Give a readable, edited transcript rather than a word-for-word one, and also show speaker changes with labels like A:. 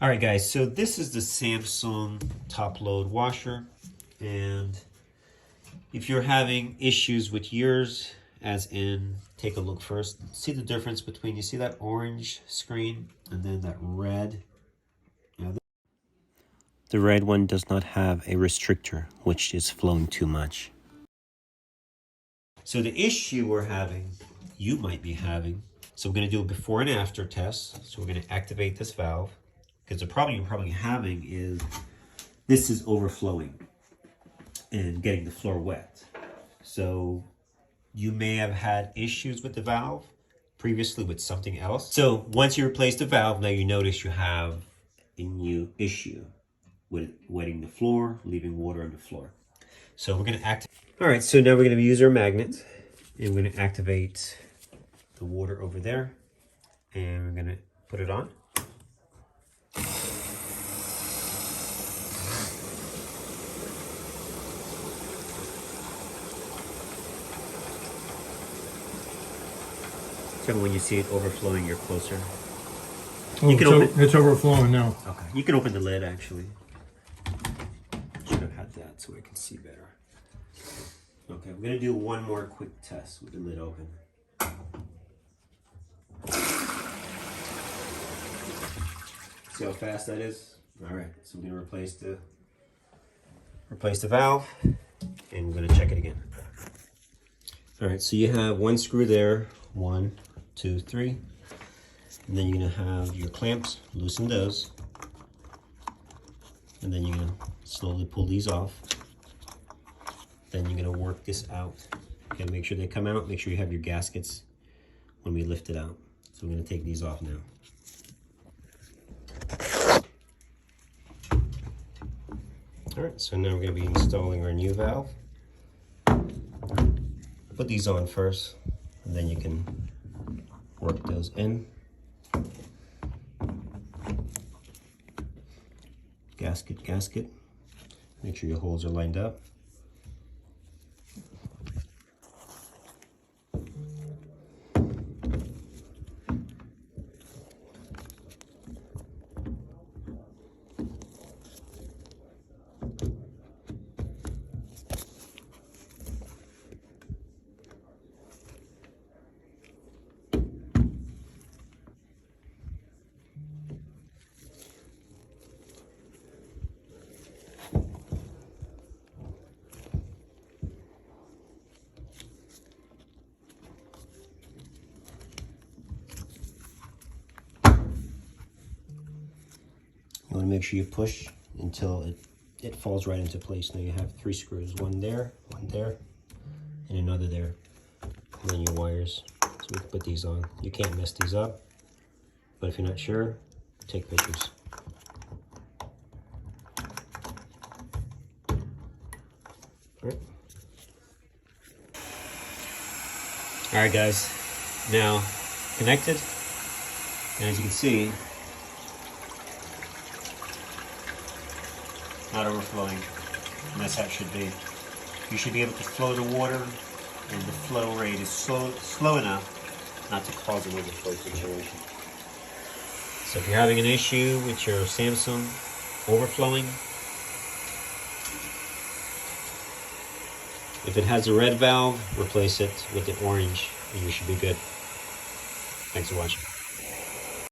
A: All right, guys, so this is the Samsung top load washer. And if you're having issues with yours, as in, take a look first. See the difference between, you see that orange screen and then that red? The red one does not have a restrictor, which is flowing too much. So the issue we're having, you might be having, so we're going to do a before and after test. So we're going to activate this valve, because the problem you're probably having is this is overflowing and getting the floor wet. So you may have had issues with the valve previously with something else. So once you replace the valve, now you notice you have a new issue with wetting the floor, leaving water on the floor. So we're going to activate. All right, so now we're going to use our magnet, and we're going to activate the water over there, and we're going to put it on. So when you see it overflowing, you're closer.
B: Oh,
A: you can
B: it's overflowing now.
A: Okay, you can open the lid actually. Should have had that so I can see better. Okay, we're gonna do one more quick test with the lid open. See how fast that is? All right, so we're gonna replace the valve, and we're gonna check it again. All right, so you have one screw there, 1, 2, 3, and then you're gonna have your clamps. Loosen those, and then you're gonna slowly pull these off. Then you're gonna work this out. Okay, make sure they come out. Make sure you have your gaskets when we lift it out. So we're gonna take these off now. All right, so now we're gonna be installing our new valve. Put these on first, and then you can work those in. Gasket, gasket. Make sure your holes are lined up. You want to make sure you push until it falls right into place. Now you have 3 screws, one there, and another there. And then your wires. So we can put these on. You can't mess these up, but if you're not sure, take pictures. All right, guys, now connected, and as you can see, not overflowing, and that's how it should be. You should be able to flow the water, and the flow rate is slow enough not to cause an overflow situation. So if you're having an issue with your Samsung overflowing, if it has a red valve, replace it with the orange, and you should be good. Thanks for watching.